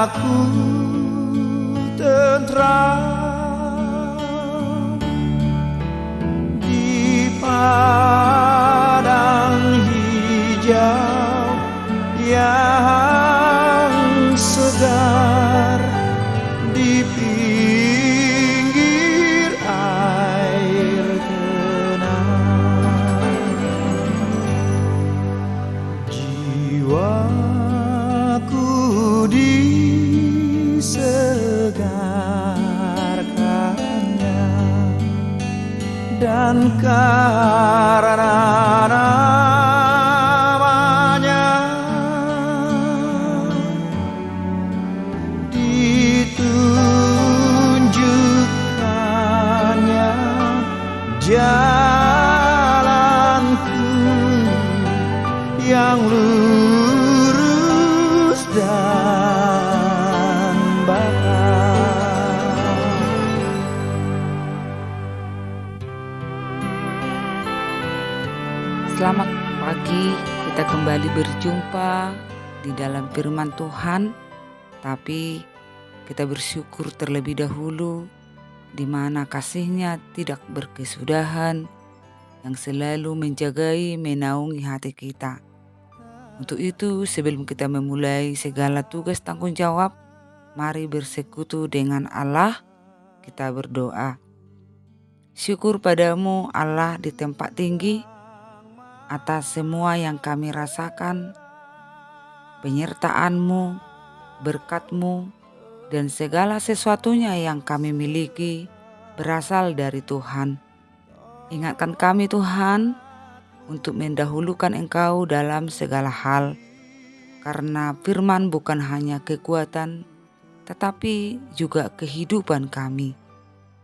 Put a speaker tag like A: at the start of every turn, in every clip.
A: jiwaku tentram di padang hijau yang segar, di pinggir air tenang. Jiwaku disegarkannya, dan karena namanya ditunjukkannya jalanku yang lurus dan bakal.
B: Selamat pagi, kita kembali berjumpa di dalam firman Tuhan. Tapi kita bersyukur terlebih dahulu di mana kasih-Nya tidak berkesudahan, yang selalu menjagai, menaungi hati kita. Untuk itu, sebelum kita memulai segala tugas tanggung jawab, mari bersekutu dengan Allah, kita berdoa. Syukur padamu Allah di tempat tinggi, atas semua yang kami rasakan, penyertaan-Mu, berkat-Mu, dan segala sesuatunya yang kami miliki berasal dari Tuhan. Ingatkan kami Tuhan untuk mendahulukan Engkau dalam segala hal, karena firman bukan hanya kekuatan, tetapi juga kehidupan kami.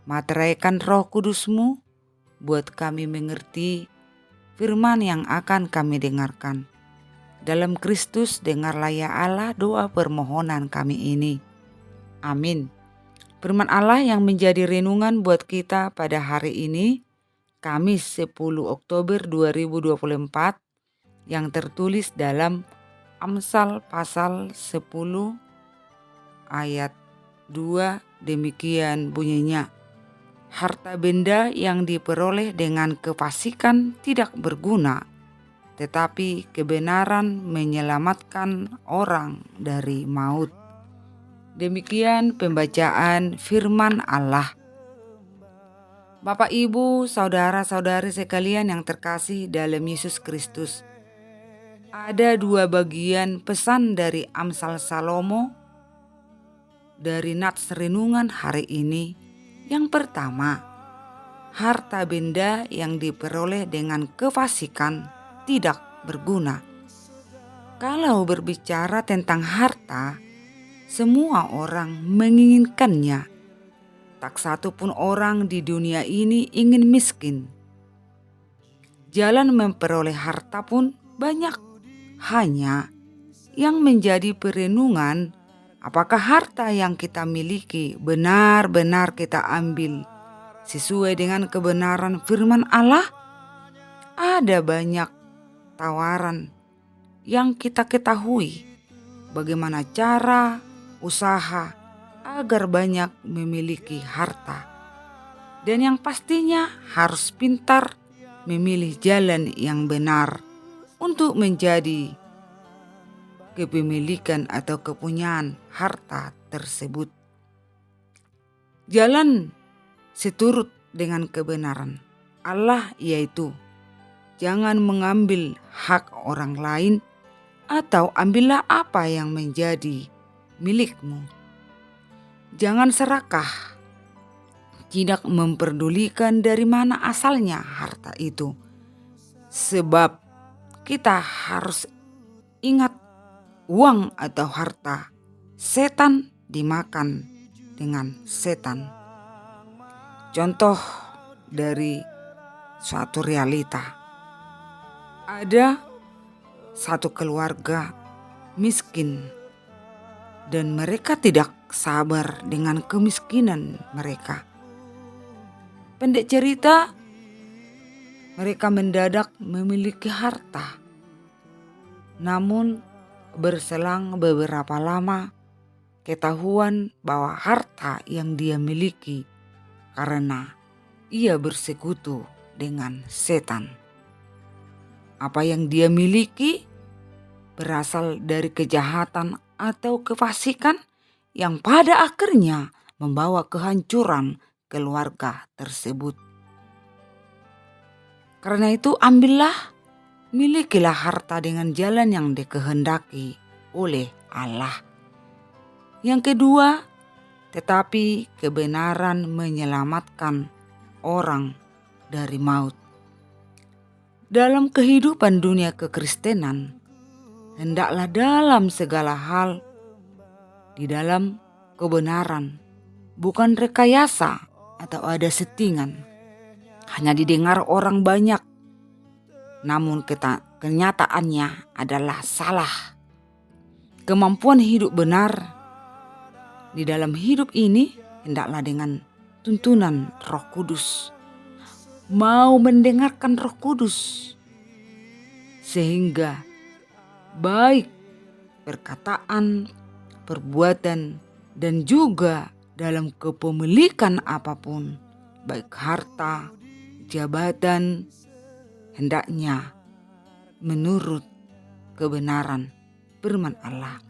B: Materaikan Roh Kudus-Mu buat kami mengerti firman yang akan kami dengarkan. Dalam Kristus dengarlah ya Allah doa permohonan kami ini. Amin. Firman Allah yang menjadi renungan buat kita pada hari ini, Kamis 10 Oktober 2024, yang tertulis dalam Amsal pasal 10 ayat 2, demikian bunyinya. Harta benda yang diperoleh dengan kefasikan tidak berguna, tetapi kebenaran menyelamatkan orang dari maut. Demikian pembacaan firman Allah. Bapak, Ibu, saudara-saudari sekalian yang terkasih dalam Yesus Kristus, ada dua bagian pesan dari Amsal Salomo dari nats renungan hari ini. Yang pertama, harta benda yang diperoleh dengan kefasikan tidak berguna. Kalau berbicara tentang harta, semua orang menginginkannya. Tak satu pun orang di dunia ini ingin miskin. Jalan memperoleh harta pun banyak. Hanya yang menjadi perenungan, apakah harta yang kita miliki benar-benar kita ambil sesuai dengan kebenaran firman Allah? Ada banyak tawaran yang kita ketahui bagaimana cara usaha agar banyak memiliki harta. Dan yang pastinya harus pintar memilih jalan yang benar untuk menjadi kepemilikan atau kepunyaan harta tersebut. Jalan seturut dengan kebenaran Allah, yaitu jangan mengambil hak orang lain atau ambillah apa yang menjadi milikmu. Jangan serakah, tidak memperdulikan dari mana asalnya harta itu. Sebab kita harus ingat, uang atau harta setan dimakan dengan setan. Contoh dari suatu realita. Ada satu keluarga miskin dan mereka tidak sabar dengan kemiskinan mereka. Pendek cerita, mereka mendadak memiliki harta. Namun berselang beberapa lama, ketahuan bahwa harta yang dia miliki karena ia bersekutu dengan setan. Apa yang dia miliki berasal dari kejahatan atau kefasikan yang pada akhirnya membawa kehancuran keluarga tersebut. Karena itu milikilah harta dengan jalan yang dikehendaki oleh Allah. Yang kedua, tetapi kebenaran menyelamatkan orang dari maut. Dalam kehidupan dunia kekristenan, hendaklah dalam segala hal di dalam kebenaran, bukan rekayasa atau ada settingan. Hanya didengar orang banyak, namun kenyataannya adalah salah. Kemampuan hidup benar di dalam hidup ini hendaklah dengan tuntunan Roh Kudus. Mau mendengarkan Roh Kudus sehingga baik perkataan, perbuatan, dan juga dalam kepemilikan apapun, baik harta, jabatan, hendaknya menurut kebenaran firman Allah.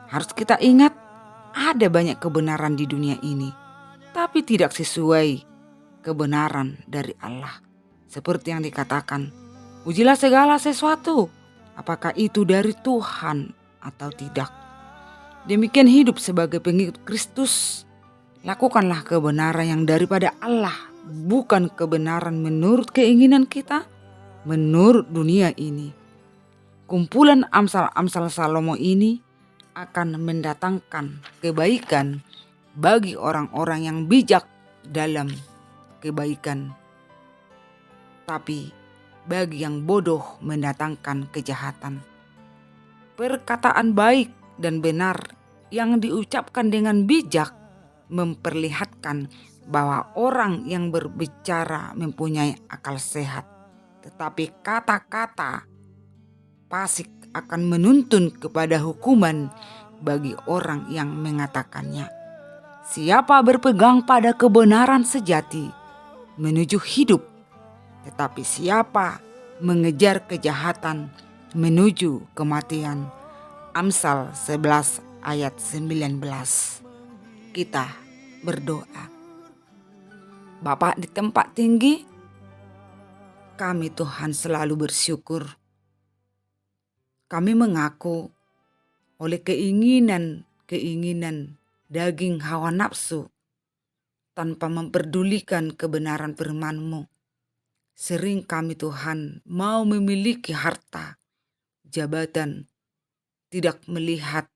B: Harus kita ingat, ada banyak kebenaran di dunia ini, tapi tidak sesuai kebenaran dari Allah. Seperti yang dikatakan, ujilah segala sesuatu, apakah itu dari Tuhan atau tidak. Demikian hidup sebagai pengikut Kristus, lakukanlah kebenaran yang daripada Allah, bukan kebenaran menurut keinginan kita, menurut dunia ini. Kumpulan Amsal-Amsal Salomo ini akan mendatangkan kebaikan bagi orang-orang yang bijak dalam kebaikan. Tapi bagi yang bodoh mendatangkan kejahatan. Perkataan baik dan benar yang diucapkan dengan bijak memperlihatkan bahwa orang yang berbicara mempunyai akal sehat. Tetapi kata-kata fasik akan menuntun kepada hukuman bagi orang yang mengatakannya. Siapa berpegang pada kebenaran sejati menuju hidup, tetapi siapa mengejar kejahatan menuju kematian. Amsal 11 ayat 19. Kita berdoa. Bapa di tempat tinggi, kami Tuhan selalu bersyukur. Kami mengaku oleh keinginan daging hawa nafsu tanpa memperdulikan kebenaran firman-Mu. Sering kami Tuhan mau memiliki harta, jabatan, tidak melihat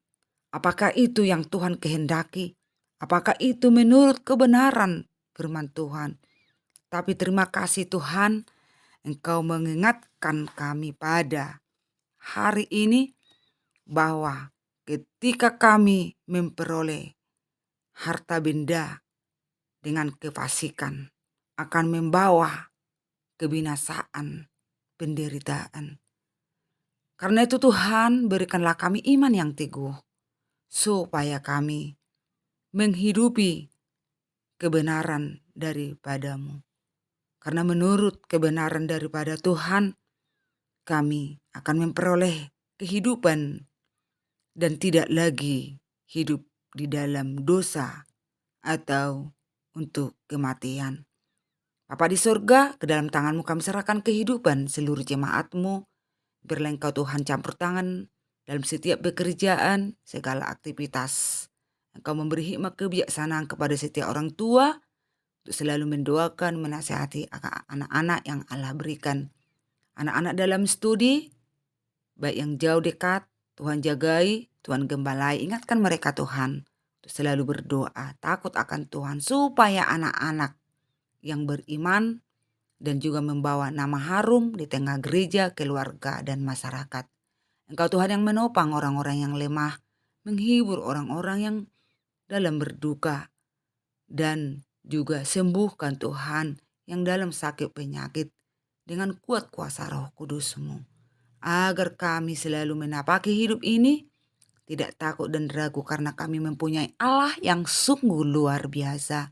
B: apakah itu yang Tuhan kehendaki, apakah itu menurut kebenaran firman Tuhan. Tapi terima kasih Tuhan, Engkau mengingatkan kami pada hari ini bahwa ketika kami memperoleh harta benda dengan kefasikan akan membawa kebinasaan, penderitaan. Karena itu Tuhan, berikanlah kami iman yang teguh, supaya kami menghidupi kebenaran daripada-Mu. Karena menurut kebenaran daripada Tuhan, kami akan memperoleh kehidupan dan tidak lagi hidup di dalam dosa atau untuk kematian. Bapa di surga, ke dalam tangan-Mu kami serahkan kehidupan seluruh jemaat-Mu. Biarlah Engkau Tuhan campur tangan dalam setiap pekerjaan, segala aktivitas. Engkau memberi hikmat kebijaksanaan kepada setiap orang tua untuk selalu mendoakan, menasihati anak-anak yang Allah berikan. Anak-anak dalam studi, baik yang jauh dekat, Tuhan jagai, Tuhan gembalai. Ingatkan mereka Tuhan untuk selalu berdoa, takut akan Tuhan, supaya anak-anak yang beriman dan juga membawa nama harum di tengah gereja, keluarga, dan masyarakat. Engkau Tuhan yang menopang orang-orang yang lemah, menghibur orang-orang yang dalam berduka, dan juga sembuhkan Tuhan yang dalam sakit penyakit dengan kuat kuasa Roh Kudus-Mu. Agar kami selalu menapaki hidup ini tidak takut dan ragu karena kami mempunyai Allah yang sungguh luar biasa.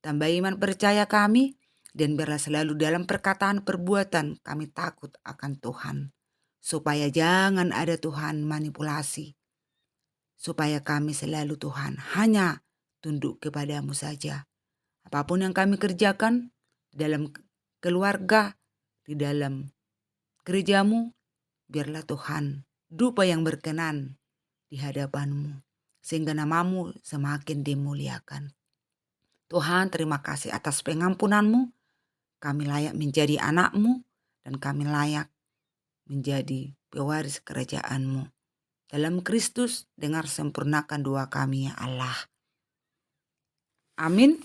B: Tambah iman percaya kami, dan biarlah selalu dalam perkataan perbuatan kami takut akan Tuhan. Supaya jangan ada Tuhan manipulasi. Supaya kami selalu Tuhan hanya tunduk kepadamu saja. Apapun yang kami kerjakan dalam keluarga, di dalam gerejamu, biarlah Tuhan dupa yang berkenan di hadapanmu. Sehingga namamu semakin dimuliakan. Tuhan, terima kasih atas pengampunanmu. Kami layak menjadi anakmu dan kami layak menjadi pewaris kerajaanmu. Dalam Kristus, dengar sempurnakan doa kami ya Allah. Amin.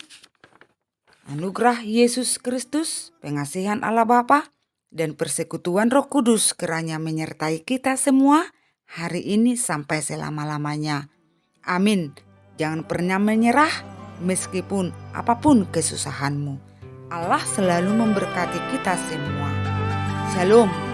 B: Anugerah Yesus Kristus, pengasihan Allah Bapa, dan persekutuan Roh Kudus kiranya menyertai kita semua hari ini sampai selama-lamanya. Amin. Jangan pernah menyerah meskipun apapun kesusahanmu. Allah selalu memberkati kita semua. Shalom.